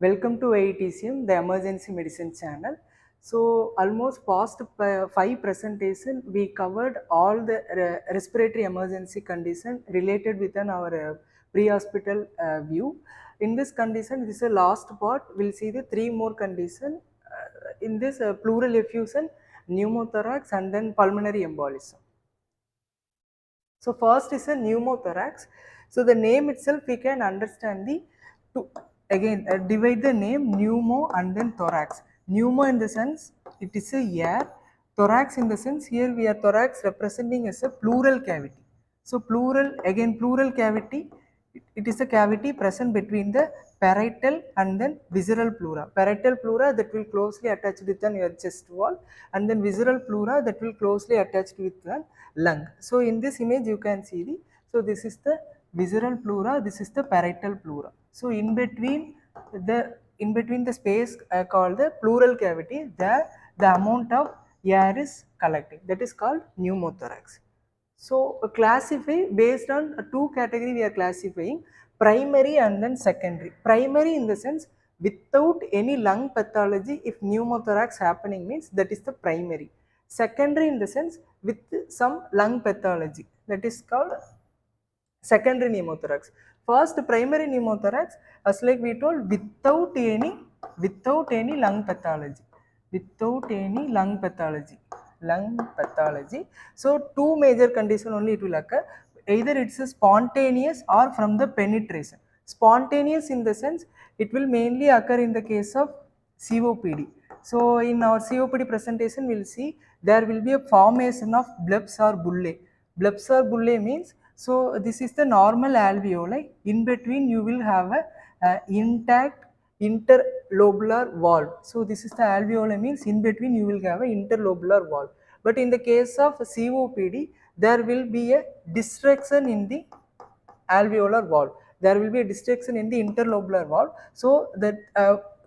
Welcome to AETCM, the emergency medicine channel. So almost past 5 presentation, we covered all the respiratory emergency condition related within our pre-hospital view. In this condition, this is the last part. We'll see the 3 more condition. In this pleural effusion, pneumothorax and then pulmonary embolism. So first is a pneumothorax. So the name itself we can understand the again divide the name pneumo and then thorax. Pneumo in the sense it is a air. Thorax in the sense here we are thorax representing as a pleural cavity. So pleural cavity, it is a cavity present between the parietal and then visceral pleura. Parietal pleura that will closely attached with your chest wall, and then visceral pleura that will closely attached with the lung. So in this image you can see so this is the visceral pleura, this is the parietal pleura. So in between the space called the pleural cavity, there the amount of air is collecting, that is called pneumothorax. So classify based on two category we are classifying, primary and then secondary. Primary in the sense without any lung pathology, if pneumothorax happening means that is the primary. Secondary in the sense with some lung pathology, that is called secondary pneumothorax. First primary pneumothorax, as like we told, without any lung pathology, without any lung pathology. So two major condition only it will occur, either it's a spontaneous or from the penetration. Spontaneous in the sense it will mainly occur in the case of COPD. So in our COPD presentation we will see there will be a formation of blebs or bullae. Blebs or bullae means, so this is the normal alveoli. In between you will have a intact interlobular valve. So this is the alveoli means in between you will have a interlobular valve. But in the case of COPD, there will be a destruction in the alveolar valve. There will be a destruction in the interlobular valve. So that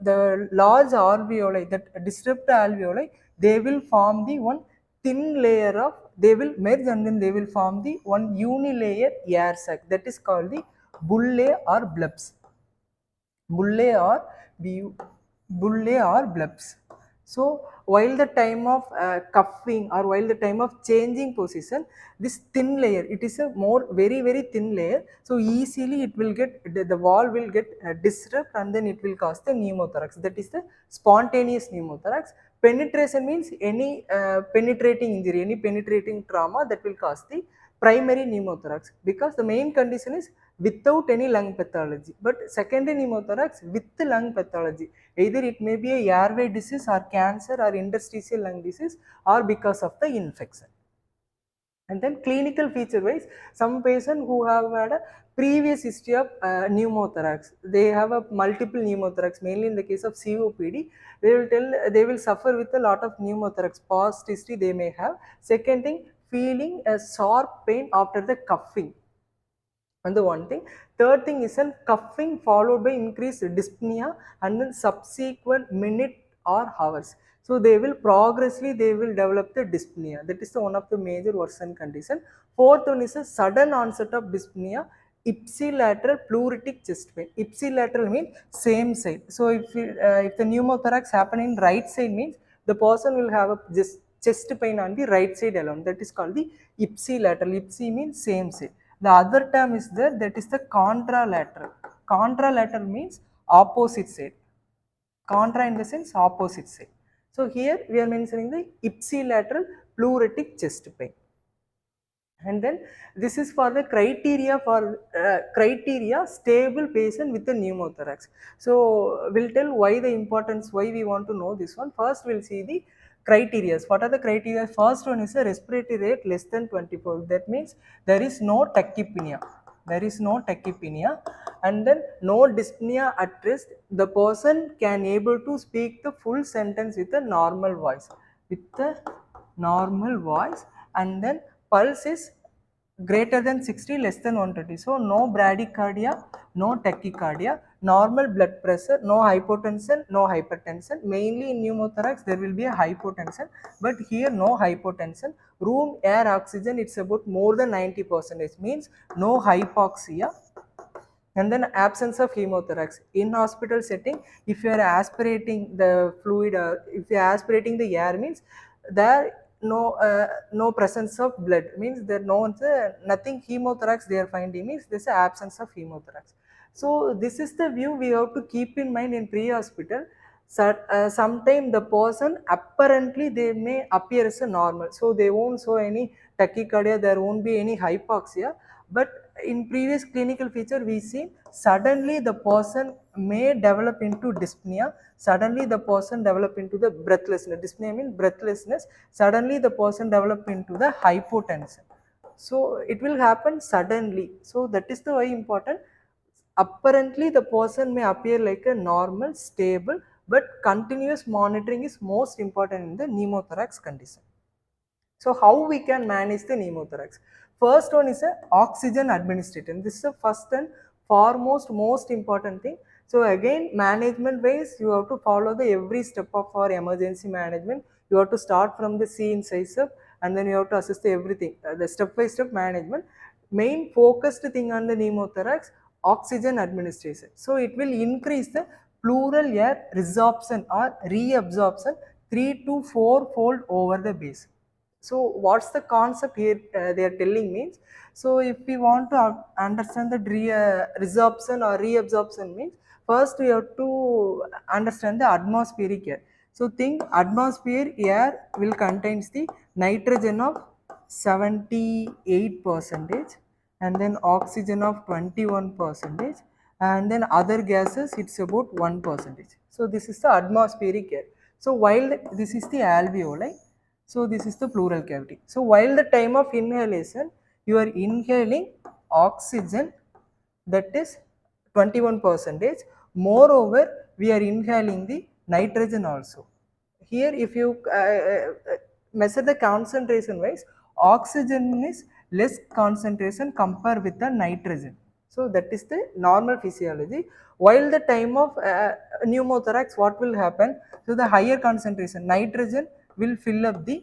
the large alveoli, that disrupt alveoli, they will form the one thin layer of, they will merge and then they will form the one unilayer air sac, that is called the bullae or blebs. Bullae or blebs. So while the time of cuffing or while the time of changing position, this thin layer, it is a more very thin layer. So easily it will get, the wall will get disrupt and then it will cause the pneumothorax. That is the spontaneous pneumothorax. Penetration means any penetrating injury, any penetrating trauma that will cause the primary pneumothorax, because the main condition is without any lung pathology. But secondary pneumothorax with lung pathology, either it may be a airway disease or cancer or interstitial lung disease or because of the infection. And then clinical feature wise, some patient who have had a previous history of pneumothorax, they have a multiple pneumothorax, mainly in the case of COPD, they will suffer with a lot of pneumothorax, past history they may have. Second thing, feeling a sharp pain after the coughing. And the one thing, third thing is a coughing followed by increased dyspnea and then subsequent minute or hours. So they will progressively they will develop the dyspnea. That is the one of the major worsen condition. Fourth one is a sudden onset of dyspnea, ipsilateral pleuritic chest pain. Ipsilateral means same side. So if the pneumothorax happen in right side means the person will have a just chest pain on the right side alone. That is called the ipsilateral. Ipsi means same side. The other term is there, that is the contralateral. Contralateral means opposite side. Contra in the sense opposite side. So here we are mentioning the ipsilateral pleuritic chest pain. And then this is for the criteria stable patient with the pneumothorax. So we'll tell why the importance, why we want to know this one. First we'll see the criteria. What are the criteria? First one is a respiratory rate less than 24. That means there is no tachypnea. There is no tachypnea, and then no dyspnea at rest. The person can able to speak the full sentence with a normal voice. With a normal voice, and then pulse is greater than 60, less than 130. So no bradycardia, no tachycardia, normal blood pressure, no hypotension, no hypertension. Mainly in pneumothorax there will be a hypotension, but here no hypotension. Room air oxygen, it's about more than 90%, means no hypoxia. And then absence of hemothorax. In hospital setting, if you are aspirating the fluid or if you are aspirating the air, means there no presence of blood, means there no nothing hemothorax they are finding, means there is absence of hemothorax. So this is the view we have to keep in mind in pre-hospital. Sometime the person apparently they may appear as a normal, so they won't show any tachycardia, there won't be any hypoxia, but in previous clinical feature we see suddenly the person may develop into dyspnea, suddenly the person develop into the breathlessness, dyspnea means breathlessness, suddenly the person develop into the hypotension. So it will happen suddenly, so that is the why important. Apparently the person may appear like a normal stable, but continuous monitoring is most important in the pneumothorax condition. So how we can manage the pneumothorax? First one is a oxygen administration. This is the first and foremost most important thing. So again, management wise, you have to follow the every step of our emergency management. You have to start from the C incisive and then you have to assess the everything, the step by step management. Main focused thing on the pneumothorax, oxygen administration. So it will increase the pleural air resorption or reabsorption 3 to 4 fold over the base. So what's the concept here they are telling means, so if we want to understand the resorption or reabsorption means, first we have to understand the atmospheric air. So think atmosphere air will contains the nitrogen of 78 percentage and then oxygen of 21 percentage and then other gases it's about 1 percentage. So this is the atmospheric air. So while this is the alveoli, so this is the pleural cavity. So while the time of inhalation, you are inhaling oxygen, that is 21 percentage. Moreover, we are inhaling the nitrogen also. Here if you measure the concentration wise, oxygen is less concentration compared with the nitrogen. So that is the normal physiology. While the time of pneumothorax, what will happen? So the higher concentration, nitrogen will fill up the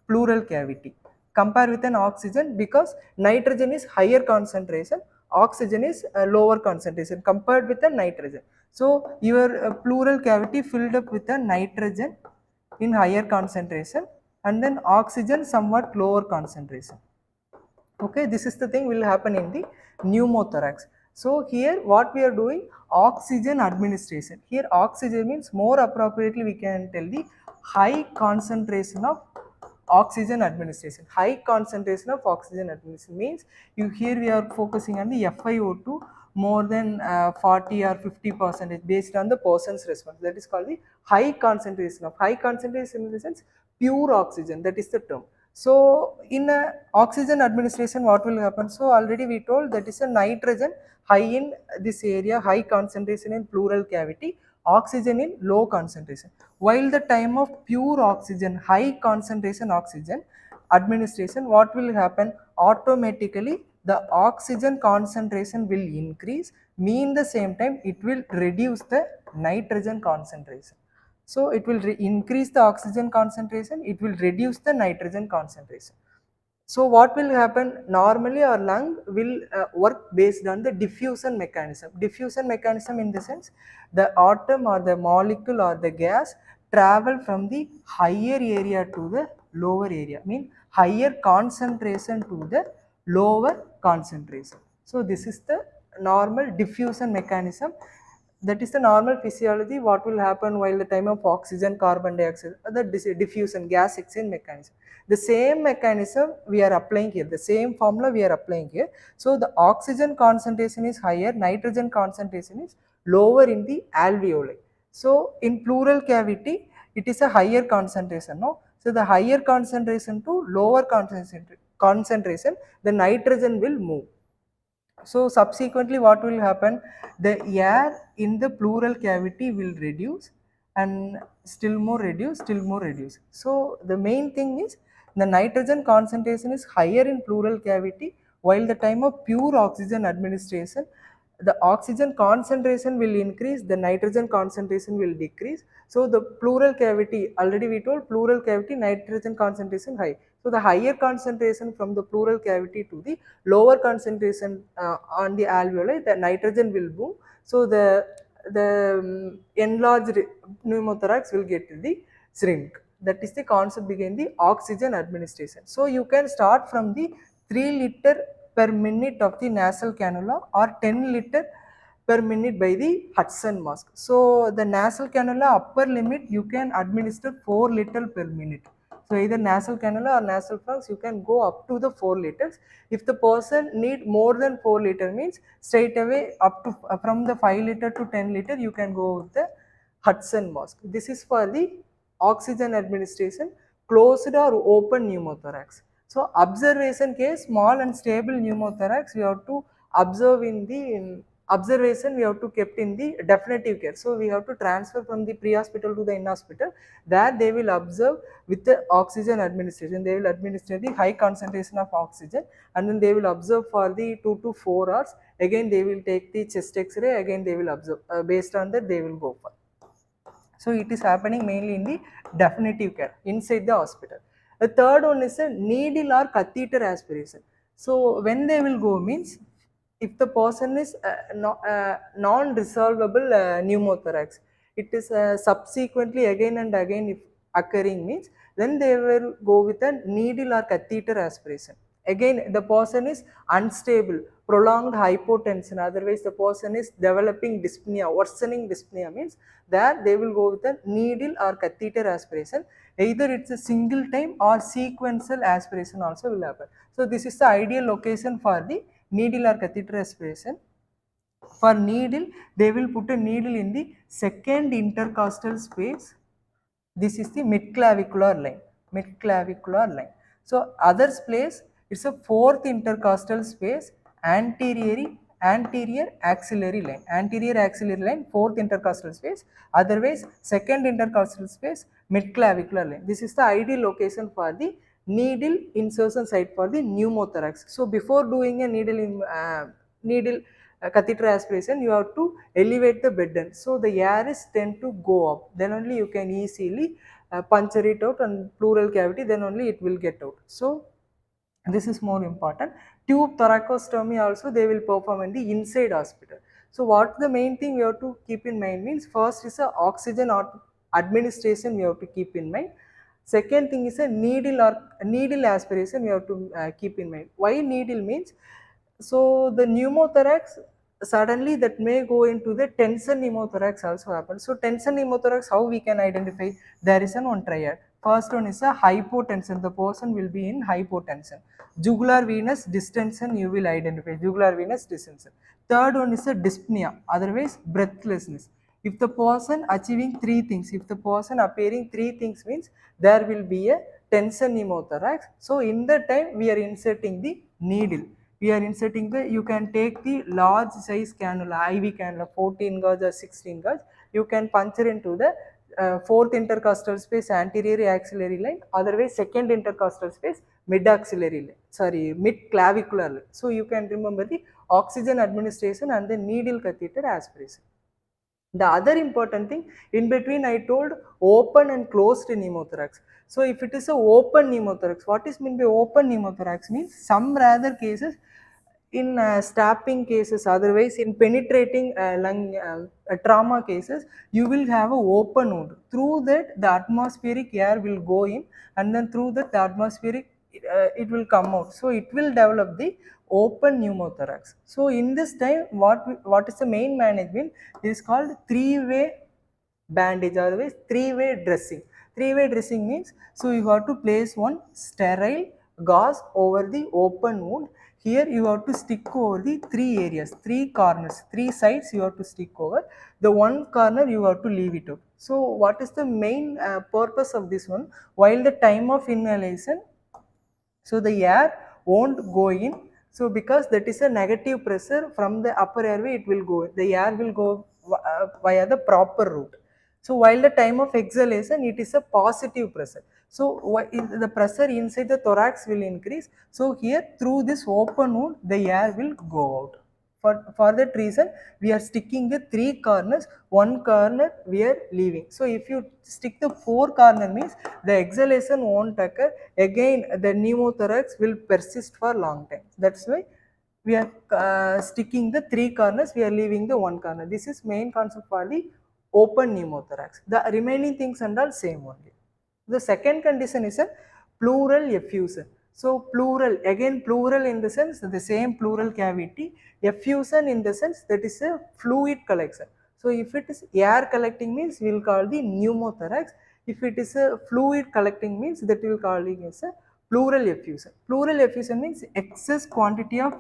pleural cavity compare with an oxygen, because nitrogen is higher concentration, oxygen is lower concentration compared with the nitrogen. So your pleural cavity filled up with the nitrogen in higher concentration and then oxygen somewhat lower concentration. Okay, this is the thing will happen in the pneumothorax. So here what we are doing, oxygen administration. Here oxygen means more appropriately we can tell the high concentration of oxygen administration. High concentration of oxygen administration means you here we are focusing on the FiO2 more than 40 or 50 percentage based on the person's response. That is called the high concentration. Of high concentration in the sense pure oxygen, that is the term. So in oxygen administration what will happen? So already we told that is a nitrogen high in this area, high concentration in pleural cavity, oxygen in low concentration. While the time of pure oxygen, high concentration oxygen administration, what will happen? Automatically the oxygen concentration will increase, mean the same time it will reduce the nitrogen concentration. So it will increase the oxygen concentration, it will reduce the nitrogen concentration. So what will happen? Normally our lung will work based on the diffusion mechanism. Diffusion mechanism in the sense the atom or the molecule or the gas travel from the higher area to the lower area, mean higher concentration to the lower concentration. So this is the normal diffusion mechanism. That is the normal physiology. What will happen while the time of oxygen carbon dioxide, the diffusion gas exchange mechanism. The same mechanism we are applying here, the same formula we are applying here. So the oxygen concentration is higher, nitrogen concentration is lower in the alveoli. So in pleural cavity it is a higher concentration, no? So the higher concentration to lower concentration the nitrogen will move. So subsequently what will happen? The air in the pleural cavity will reduce and still more reduce, still more reduce. So the main thing is the nitrogen concentration is higher in pleural cavity while the time of pure oxygen administration the oxygen concentration will increase, the nitrogen concentration will decrease. So the pleural cavity, already we told pleural cavity nitrogen concentration high. So the higher concentration from the pleural cavity to the lower concentration on the alveoli, the nitrogen will boom. So the enlarged pneumothorax will get the shrink. That is the concept behind the oxygen administration. So you can start from the 3 liter per minute of the nasal cannula or 10 liter per minute by the Hudson mask. So the nasal cannula upper limit you can administer 4 liter per minute. So either nasal cannula or nasal plugs you can go up to the 4 liters. If the person need more than 4 liter means straight away up to from the 5 liter to 10 liter you can go with the Hudson mask. This is for the oxygen administration, closed or open pneumothorax. So observation case, small and stable pneumothorax we have to observe in the observation, we have to kept in the definitive care. So we have to transfer from the pre-hospital to the in-hospital. There they will observe with the oxygen administration. They will administer the high concentration of oxygen and then they will observe for the 2 to 4 hours. Again they will take the chest X-ray. Again they will observe. Based on that they will go for. So it is happening mainly in the definitive care inside the hospital. The third one is a needle or catheter aspiration. So when they will go means if the person is non-resolvable pneumothorax, it is subsequently again and again if occurring means then they will go with a needle or catheter aspiration. Again the person is unstable, prolonged hypotension, otherwise the person is developing dyspnea, worsening dyspnea means there they will go with a needle or catheter aspiration. Either it's a single time or sequential aspiration also will happen. So this is the ideal location for the needle or catheter aspiration. For needle, they will put a needle in the second intercostal space. This is the mid-clavicular line, mid-clavicular line. So others place, it's a fourth intercostal space, anterior axillary line, anterior axillary line, fourth intercostal space. Otherwise, second intercostal space, mid-clavicular line. This is the ideal location for the needle insertion site for the pneumothorax. So before doing a needle catheter aspiration, you have to elevate the bed end. So the air is tend to go up. Then only you can easily puncture it out and pleural cavity. Then only it will get out. So this is more important. Tube thoracostomy also they will perform in the inside hospital. So what the main thing we have to keep in mind means first is a oxygen administration we have to keep in mind. Second thing is a needle aspiration we have to keep in mind. Why needle means, so the pneumothorax suddenly that may go into the tension pneumothorax also happens. So tension pneumothorax, how we can identify? There is an one triad. First one is a hypotension. The person will be in hypotension. Jugular venous distension you will identify. Jugular venous distension. Third one is a dyspnea. Otherwise breathlessness. If the person achieving three things, if the person appearing three things means there will be a tension pneumothorax. So in that time we are inserting the needle. We are inserting the, you can take the large size cannula, IV cannula, 14 gauge or 16 gauge. You can puncture into the fourth intercostal space, anterior axillary line, otherwise second intercostal space, mid axillary line, sorry, mid clavicular line. So you can remember the oxygen administration and the needle catheter aspiration. The other important thing, in between I told open and closed pneumothorax. So if it is a open pneumothorax, what is meant by open pneumothorax means some rather cases in stabbing cases, otherwise in penetrating lung trauma cases, you will have a open wound. Through that the atmospheric air will go in and then through that the atmospheric it will come out. So it will develop the open pneumothorax. So in this time what is the main management? It is called three-way bandage, otherwise three-way dressing. Three-way dressing means, so you have to place one sterile gauze over the open wound. Here you have to stick over the three areas, three corners, three sides you have to stick over. The one corner you have to leave it out. So what is the main purpose of this one? While the time of inhalation, so the air won't go in. So because that is a negative pressure from the upper airway, it will go. The air will go via the proper route. So while the time of exhalation, it is a positive pressure. So the pressure inside the thorax will increase. So here through this open wound, the air will go out. For that reason, we are sticking the 3 corners, 1 corner we are leaving. So if you stick the 4 corner means the exhalation won't occur. Again, the pneumothorax will persist for long time. That's why we are sticking the 3 corners, we are leaving the 1 corner. This is main concept for the open pneumothorax. The remaining things and all same only. The second condition is a pleural effusion. So pleural, again pleural in the sense the same pleural cavity, effusion in the sense that is a fluid collection. So if it is air collecting means we will call the pneumothorax. If it is a fluid collecting means that we will call it as a pleural effusion. Pleural effusion means excess quantity of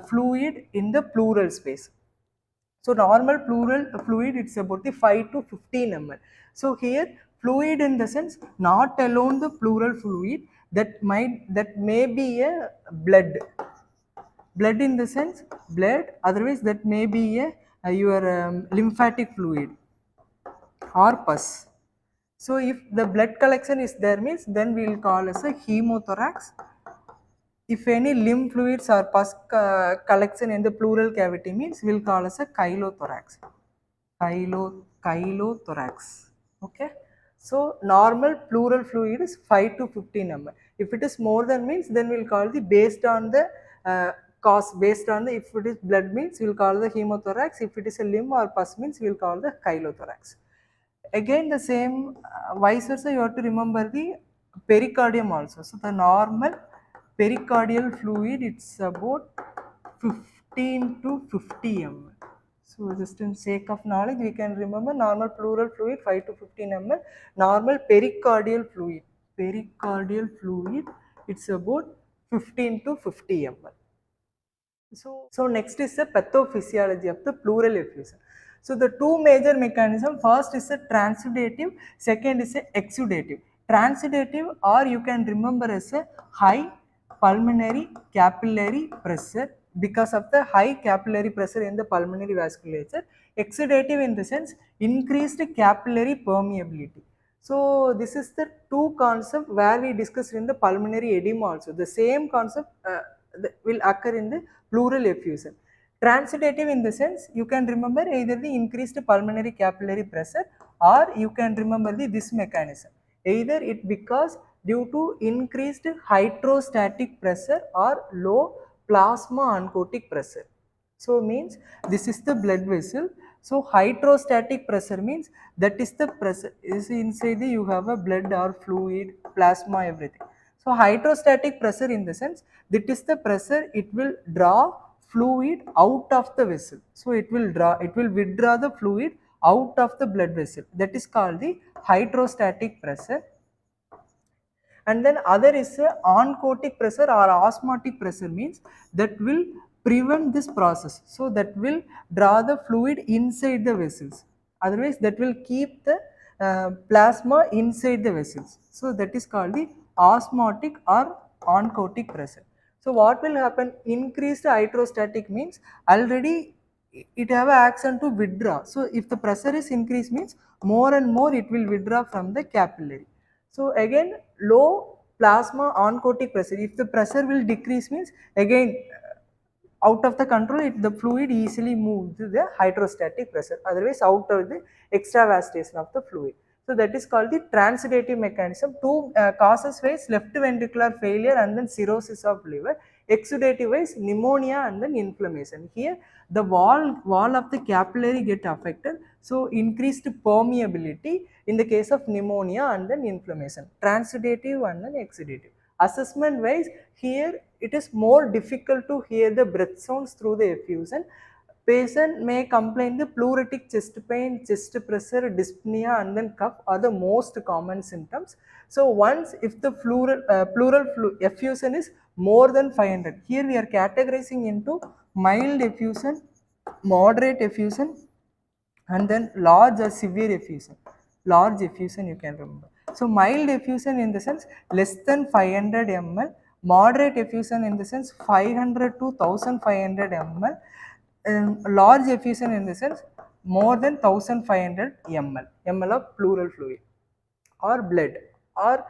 fluid in the pleural space. So normal pleural fluid, it's about the 5 to 15 ml. So here fluid in the sense not alone the pleural fluid, that may be a blood in the sense blood, otherwise that may be a your lymphatic fluid or pus. So if the blood collection is there means then we will call as a hemothorax. If any lymph fluids or pus collection in the pleural cavity means we will call as a chylothorax. Chylothorax. Okay. So normal pleural fluid is 5 to 15 ml. If it is more than means then we will call the based on the cause, based on the, if it is blood means we will call the hemothorax, if it is a lymph or pus means we will call the chylothorax. Again the same vice versa, you have to remember the pericardium also. So the normal pericardial fluid, it's about 15 to 50 ml. So just in sake of knowledge, we can remember normal pleural fluid 5 to 15 ml. Normal pericardial fluid, it's about 15 to 50 ml. So next is the pathophysiology of the pleural effusion. So the two major mechanisms, first is a transudative, second is a exudative. Transudative, or you can remember as a high pulmonary capillary pressure, because of the high capillary pressure in the pulmonary vasculature. Exudative in the sense increased capillary permeability. So this is the two concept where we discussed in the pulmonary edema also. The same concept will occur in the pleural effusion. Transudative in the sense you can remember either the increased pulmonary capillary pressure, or you can remember this mechanism. Either it because due to increased hydrostatic pressure or low plasma oncotic pressure. So means this is the blood vessel. So hydrostatic pressure means that is the pressure is inside the, you have a blood or fluid, plasma, everything. So hydrostatic pressure in the sense that is the pressure it will draw fluid out of the vessel. So it will withdraw the fluid out of the blood vessel. That is called the hydrostatic pressure. And then other is a oncotic pressure or osmotic pressure means that will prevent this process. So that will draw the fluid inside the vessels. Otherwise that will keep the plasma inside the vessels. So that is called the osmotic or oncotic pressure. So what will happen? Increased hydrostatic means already it have a action to withdraw. So if the pressure is increased means more and more it will withdraw from the capillary. So again low plasma oncotic pressure, if the pressure will decrease means again out of the control, the fluid easily moves to the hydrostatic pressure, otherwise out of the extravasation of the fluid. So that is called the transudative mechanism. Two causes wise left ventricular failure and then cirrhosis of liver, exudative wise pneumonia and then inflammation. Here the wall of the capillary get affected, so increased permeability in the case of pneumonia and then inflammation. Transudative and then exudative. Assessment wise, here it is more difficult to hear the breath sounds through the effusion. Patient may complain the pleuritic chest pain, chest pressure, dyspnea and then cough are the most common symptoms. So once if the pleural effusion is more than 500, here we are categorizing into mild effusion, moderate effusion and then large or severe effusion. Large effusion you can remember. So mild effusion in the sense less than 500 ml, moderate effusion in the sense 500 to 1500 ml, and large effusion in the sense more than 1500 ml of pleural fluid or blood or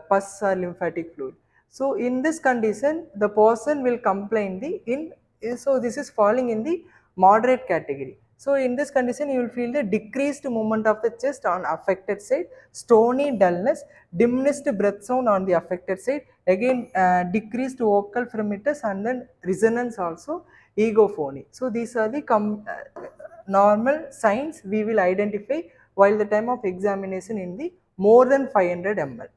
pus or lymphatic fluid. So in this condition the person will complain in So this is falling in the moderate category. So in this condition, you will feel the decreased movement of the chest on affected side, stony dullness, diminished breath sound on the affected side, again decreased vocal fremitus, and then resonance also, egophony. So these are the normal signs we will identify while the time of examination in the more than 500 ml.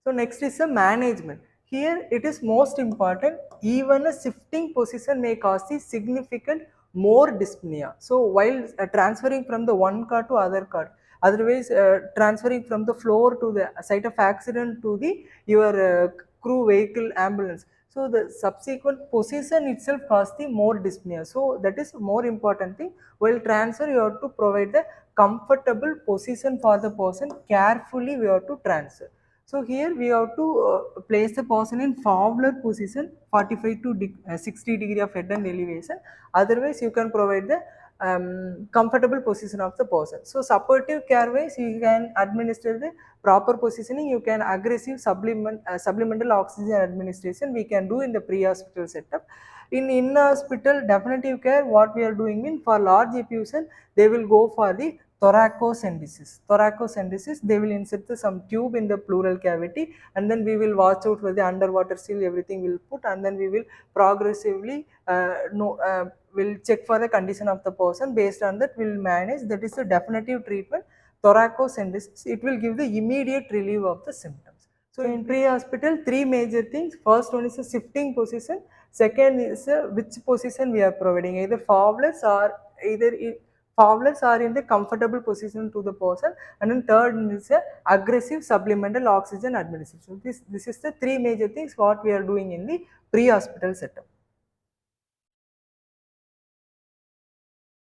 So next is the management. Here it is most important, even a shifting position may cause the significant more dyspnea. So while transferring from the one car to other car, otherwise transferring from the floor to the site of accident to the your crew vehicle ambulance. So the subsequent position itself cause the more dyspnea. So that is more important thing. While transfer, you have to provide the comfortable position for the person. Carefully we have to transfer. So here we have to place the person in forward position, 45 to 60 degree of head and elevation. Otherwise, you can provide the comfortable position of the person. So supportive care wise, you can administer the proper positioning. You can aggressive supplemental oxygen administration we can do in the pre-hospital setup. In hospital definitive care, what we are doing mean for large effusion, they will go for the thoracocentesis. Thoracocentesis, they will insert some tube in the pleural cavity, and then we will watch out for the underwater seal, everything will put, and then we will progressively will check for the condition of the person. Based on that, we will manage. That is the definitive treatment. Thoracocentesis, it will give the immediate relief of the symptoms. So in pre-hospital, three major things. First one is a shifting position. Second is which position we are providing, either forwards or either forwards are in the comfortable position to the person, and then third is a aggressive supplemental oxygen administration. This is the three major things what we are doing in the pre-hospital setup.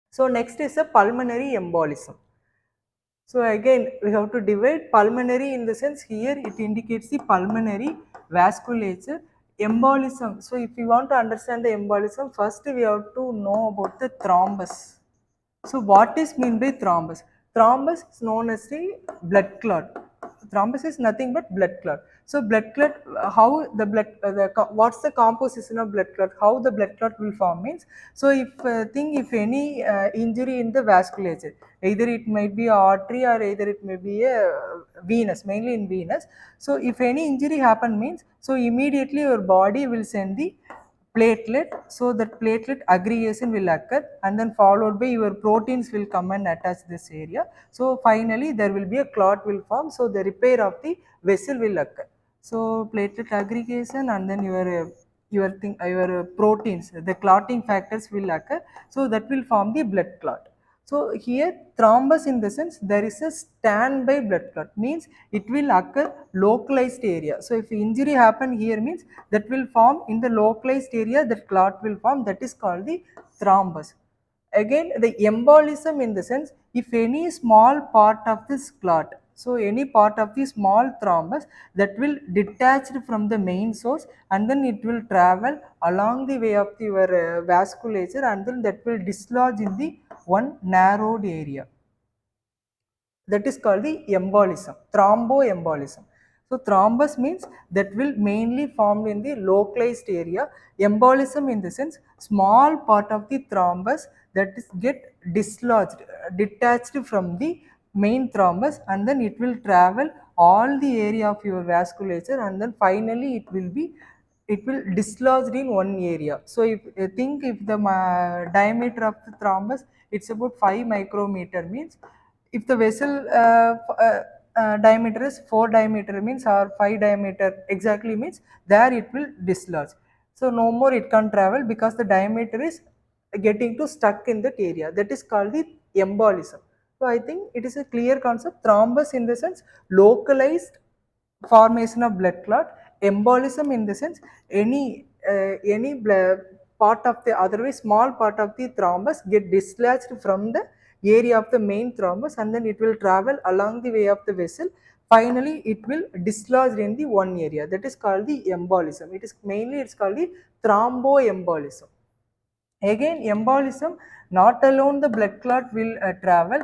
So next is a pulmonary embolism. So again we have to divide pulmonary in the sense here it indicates the pulmonary vasculature. Embolism. So if you want to understand the embolism, first we have to know about the thrombus. So what is meant by thrombus? Thrombus is known as the blood clot. Thrombus is nothing but blood clot. So blood clot, how the blood, what's the composition of blood clot? How the blood clot will form means. So if if any injury in the vasculature, either it might be artery or either it may be a venous, mainly in venous. So if any injury happen means, so immediately your body will send the platelet, so that platelet aggregation will occur, and then followed by your proteins will come and attach this area. So finally there will be a clot will form, so the repair of the vessel will occur. So platelet aggregation, and then your proteins, the clotting factors will occur, so that will form the blood clot. So here thrombus in the sense there is a standby blood clot, means it will occur localized area. So if injury happen here means that will form in the localized area, that clot will form, that is called the thrombus. Again the embolism in the sense if any small part of this clot, so any part of the small thrombus that will detached from the main source, and then it will travel along the way of your vasculature, and then that will dislodge in the one narrowed area, that is called the embolism, thromboembolism. So thrombus means that will mainly formed in the localized area. Embolism in the sense small part of the thrombus that is get dislodged, detached from the main thrombus, and then it will travel all the area of your vasculature, and then finally it will dislodge in one area. So if you think if the diameter of the thrombus it's about 5 micrometer means, if the vessel diameter is 4 diameter means, or 5 diameter exactly means, there it will dislodge. So no more it can travel because the diameter is getting to stuck in that area, that is called the embolism. So I think it is a clear concept. Thrombus in the sense localized formation of blood clot. Embolism in the sense any part of the otherwise small part of the thrombus get dislodged from the area of the main thrombus, and then it will travel along the way of the vessel. Finally it will dislodge in the one area, that is called the embolism. It is mainly it's called the thromboembolism. Again embolism, not alone the blood clot will travel,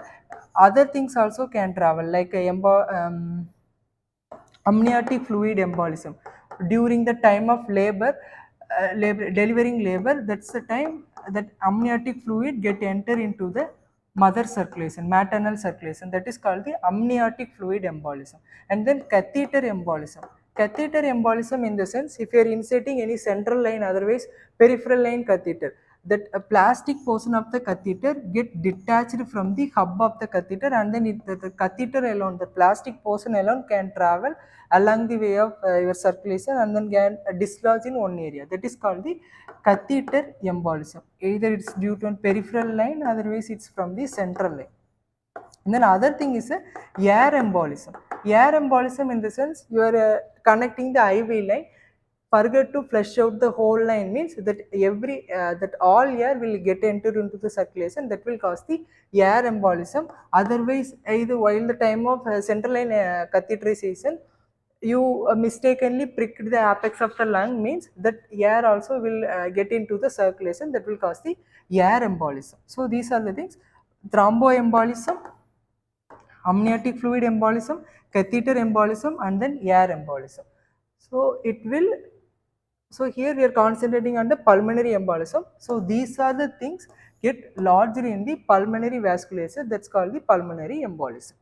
other things also can travel, like amniotic fluid embolism. During the time of labor, delivering labor, that's the time that amniotic fluid get enter into the mother circulation, maternal circulation, that is called the amniotic fluid embolism. And then catheter embolism. Catheter embolism in the sense, if you are inserting any central line, otherwise peripheral line catheter, that a plastic portion of the catheter get detached from the hub of the catheter, and then the catheter alone, the plastic portion alone can travel along the way of your circulation and then can dislodge in one area. That is called the catheter embolism. Either it's due to a peripheral line, otherwise it's from the central line. And then other thing is air embolism. Air embolism in the sense you are connecting the IV line, forget to flush out the whole line, means that that all air will get entered into the circulation, that will cause the air embolism. Otherwise, either while the time of central line catheterization, you mistakenly pricked the apex of the lung, means that air also will get into the circulation, that will cause the air embolism. So these are the things: thromboembolism, amniotic fluid embolism, catheter embolism, and then air embolism. So here we are concentrating on the pulmonary embolism. So these are the things get lodged in the pulmonary vasculature, that's called the pulmonary embolism.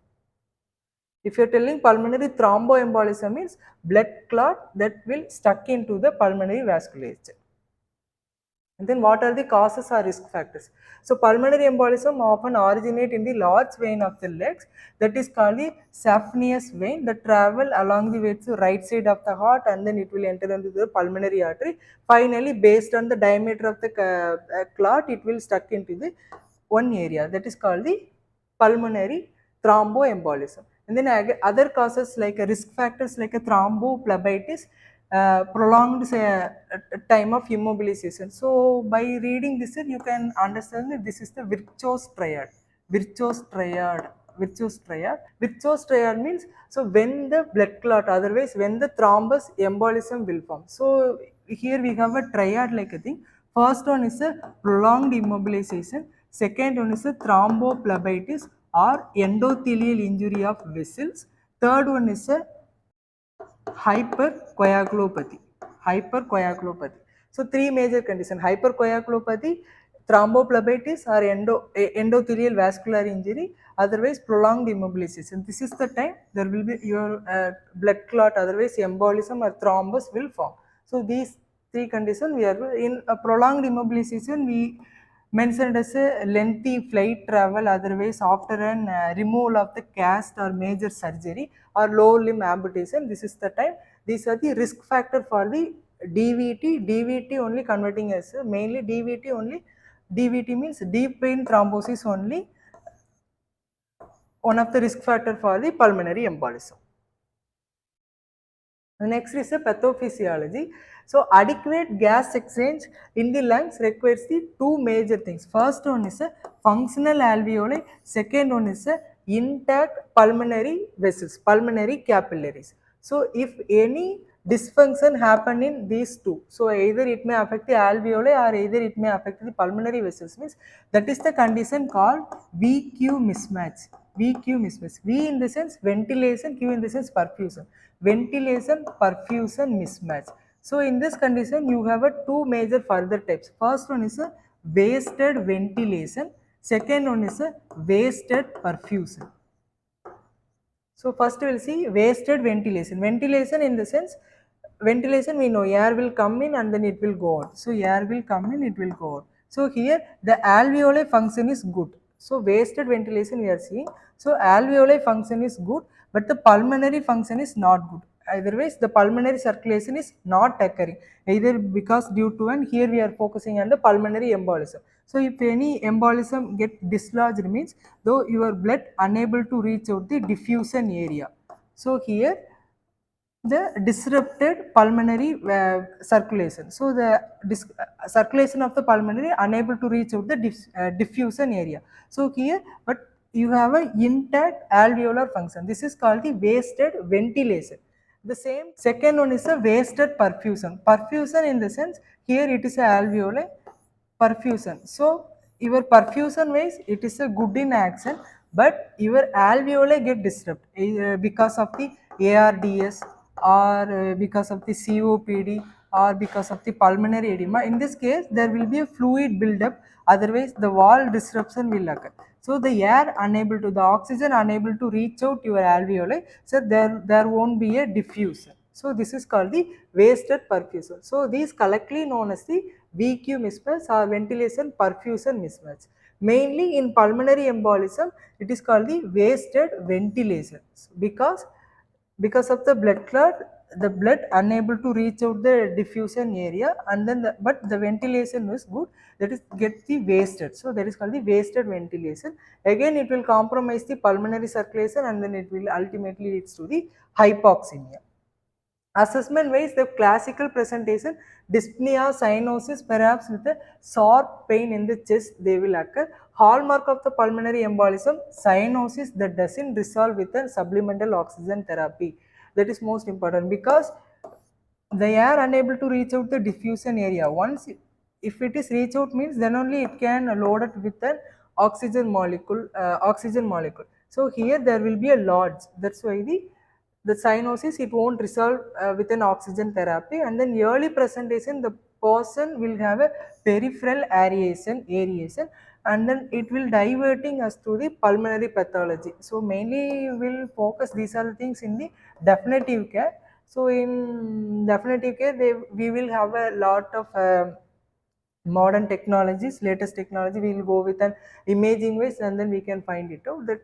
If you are telling pulmonary thromboembolism, means blood clot that will stuck into the pulmonary vasculature. And then what are the causes or risk factors? So pulmonary embolism often originate in the large vein of the legs, that is called the saphenous vein, that travel along the way to right side of the heart, and then it will enter into the pulmonary artery. Finally, based on the diameter of the clot, it will stuck into the one area, that is called the pulmonary thromboembolism. And then other causes like risk factors like a thrombophlebitis, prolonged time of immobilization. So by reading this, you can understand that this is the virtuous triad. Virtuous triad. Virtuous triad. Virtuous triad means, so when the blood clot, otherwise when the thrombus embolism will form. So here we have a triad like a thing. First one is a prolonged immobilization. Second one is a thrombophlebitis or endothelial injury of vessels. Third one is a hypercoagulopathy. Hypercoagulopathy. So three major conditions: hypercoagulopathy, thrombophlebitis, or endothelial vascular injury, otherwise prolonged immobilization. This is the time there will be your blood clot, otherwise embolism or thrombus will form. So these three conditions we are in. A prolonged immobilization we mentioned as a lengthy flight travel, otherwise after an removal of the cast or major surgery or lower limb amputation. This is the time. These are the risk factor for the DVT. DVT only converting as mainly DVT only. DVT means deep vein thrombosis only, one of the risk factor for the pulmonary embolism. The next is a pathophysiology. So adequate gas exchange in the lungs requires the two major things. First one is a functional alveoli. Second one is a intact pulmonary vessels, pulmonary capillaries. So if any dysfunction happen in these two, so either it may affect the alveoli or either it may affect the pulmonary vessels, means that is the condition called VQ mismatch. VQ mismatch. V in the sense ventilation, Q in the sense perfusion. Ventilation perfusion mismatch. So in this condition you have a two major further types. First one is a wasted ventilation, second one is a wasted perfusion. So first we will see wasted ventilation. Ventilation in the sense, ventilation we know air will come in and then it will go out. So air will come in, it will go out. So here the alveoli function is good. So wasted ventilation we are seeing. So alveoli function is good, but the pulmonary function is not good. Otherwise the pulmonary circulation is not occurring, either because due to, and here we are focusing on the pulmonary embolism. So if any embolism get dislodged, means though your blood unable to reach out the diffusion area. So here the disrupted pulmonary circulation. So the circulation of the pulmonary unable to reach out the diffusion area. So here, but you have a intact alveolar function. This is called the wasted ventilation. The same second one is a wasted perfusion. Perfusion in the sense, here it is a alveoli perfusion. So your perfusion wise it is a good in action, but your alveoli get disrupted because of the ARDS or because of the COPD or because of the pulmonary edema. In this case, there will be a fluid buildup, otherwise the wall disruption will occur. So the air unable to, the oxygen unable to reach out your alveoli, so there won't be a diffusion. So this is called the wasted perfusion. So these collectively known as the VQ mismatch or ventilation perfusion mismatch. Mainly in pulmonary embolism, it is called the wasted ventilation because of the blood clot, the blood unable to reach out the diffusion area, and then but the ventilation is good, that is get the wasted, so that is called the wasted ventilation. Again it will compromise the pulmonary circulation, and then it will ultimately leads to the hypoxemia. Assessment wise, the classical presentation, dyspnea, cyanosis, perhaps with a sore pain in the chest, they will occur. Hallmark of the pulmonary embolism, cyanosis that doesn't resolve with a supplemental oxygen therapy. That is most important because they are unable to reach out the diffusion area. Once if it is reach out means, then only it can load it with an oxygen molecule. So here there will be a lodge. That's why the cyanosis, it won't resolve with an oxygen therapy, and then early presentation the person will have a peripheral aeration, and then it will diverting us to the pulmonary pathology. So mainly we'll focus these are the things in the definitive care. So in definitive care, we will have a lot of modern technologies, latest technology. We will go with an imaging ways, and then we can find it out that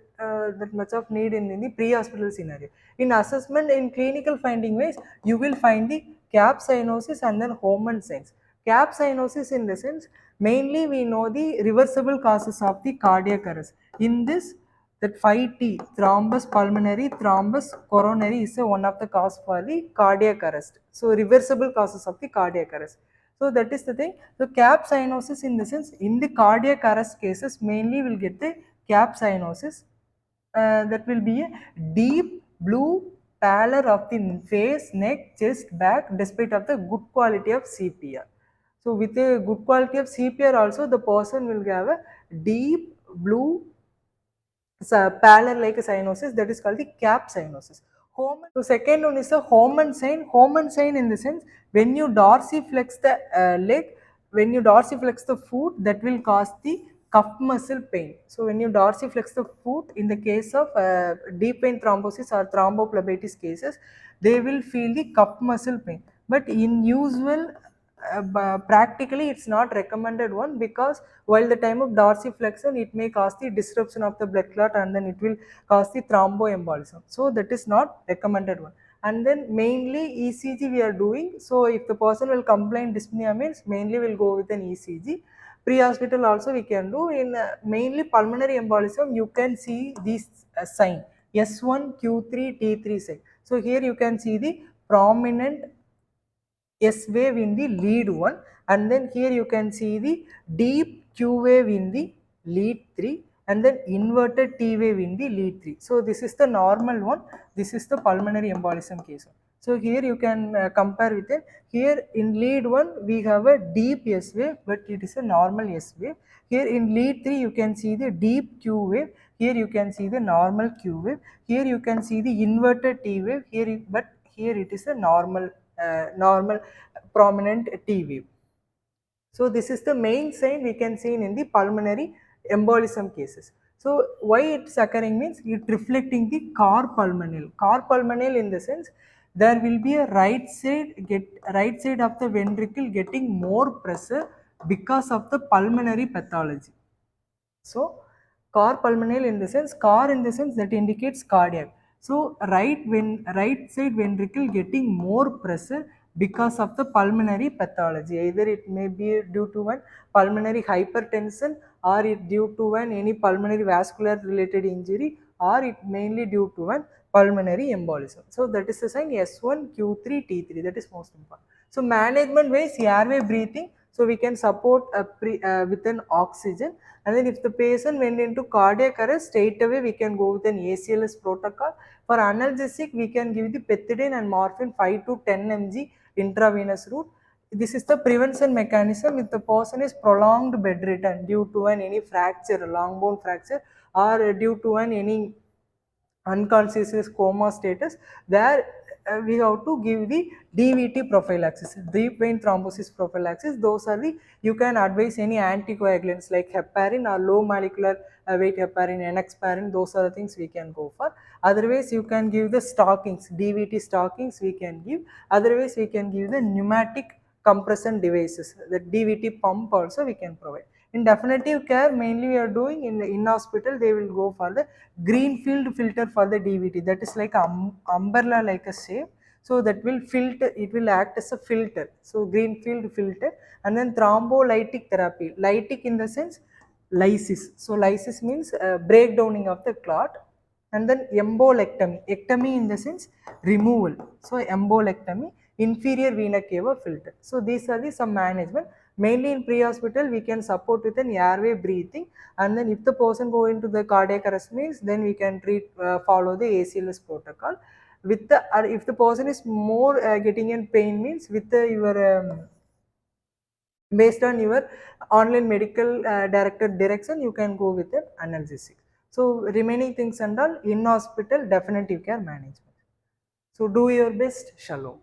that much of need in the pre-hospital scenario. In assessment, in clinical finding ways, you will find the cap cyanosis and then Homan signs. Cap cyanosis in the sense, mainly we know the reversible causes of the cardiac arrest. In this, that 5T, thrombus pulmonary, thrombus coronary is one of the cause for the cardiac arrest. So reversible causes of the cardiac arrest. So that is the thing. So cap cyanosis in the sense, in the cardiac arrest cases, mainly will get the cap cyanosis. That will be a deep blue pallor of the face, neck, chest, back, despite of the good quality of CPR. So with a good quality of CPR also, the person will have a deep blue pallor like a cyanosis, that is called the cap cyanosis. So second one is the Homan sign. Homan sign in the sense, when you dorsiflex the leg, when you dorsiflex the foot, that will cause the cuff muscle pain. So when you dorsiflex the foot, in the case of deep vein thrombosis or thrombophlebitis cases, they will feel the cuff muscle pain. But in usual practically it's not recommended one, because while the time of dorsiflexion it may cause the disruption of the blood clot, and then it will cause the thromboembolism. So that is not recommended one. And then mainly ECG we are doing. So if the person will complain dyspnea means, mainly we'll go with an ECG. Pre-hospital also we can do. In mainly pulmonary embolism, you can see these sign S1, Q3, T3 sign. So here you can see the prominent S wave in the lead one, and then here you can see the deep Q wave in the lead 3, and then inverted T wave in the lead 3. So this is the normal one, this is the pulmonary embolism case. So here you can compare with it. Here in lead 1 we have a deep S wave, but it is a normal S wave. Here in lead 3 you can see the deep Q wave, here you can see the normal Q wave, here you can see the inverted T wave, but here it is a normal prominent T wave. So this is the main sign we can see in the pulmonary embolism cases. So why it's occurring means, it reflecting the car pulmonale. Car pulmonale in the sense, there will be a right side of the ventricle getting more pressure because of the pulmonary pathology. So car pulmonale in the sense, car in the sense that indicates cardiac. So right side ventricle getting more pressure because of the pulmonary pathology. Either it may be due to one pulmonary hypertension, or it due to one any pulmonary vascular related injury, or it mainly due to one pulmonary embolism. So that is the sign S1, Q3, T3. That is most important. So management wise, airway breathing. So we can support with an oxygen, and then if the patient went into cardiac arrest, straight away we can go with an ACLS protocol. For analgesic, we can give the pethidine and morphine 5 to 10 mg intravenous route. This is the prevention mechanism if the person is prolonged bedridden due to any fracture, long bone fracture, or due to any unconscious coma status. There we have to give the DVT prophylaxis, deep vein thrombosis prophylaxis. Those are the, you can advise any anticoagulants like heparin or low molecular weight heparin, enoxaparin, those are the things we can go for. Otherwise, you can give the stockings, DVT stockings we can give. Otherwise, we can give the pneumatic compression devices, the DVT pump also we can provide. In definitive care, mainly we are doing in the in-hospital, they will go for the greenfield filter for the DVT. That is like umbrella like a shape. So that will filter, it will act as a filter. So greenfield filter, and then thrombolytic therapy. Lytic in the sense lysis. So lysis means breakdowning of the clot, and then embolectomy. Ectomy in the sense removal. So embolectomy, inferior vena cava filter. So these are the some management. Mainly in pre-hospital, we can support with an airway breathing, and then if the person go into the cardiac arrest means, then we can treat, follow the ACLS protocol. With the, if the person is more getting in pain means, with the, your based on your online medical director direction, you can go with an analgesic. So remaining things and all in hospital definitive care management. So do your best. Shalom.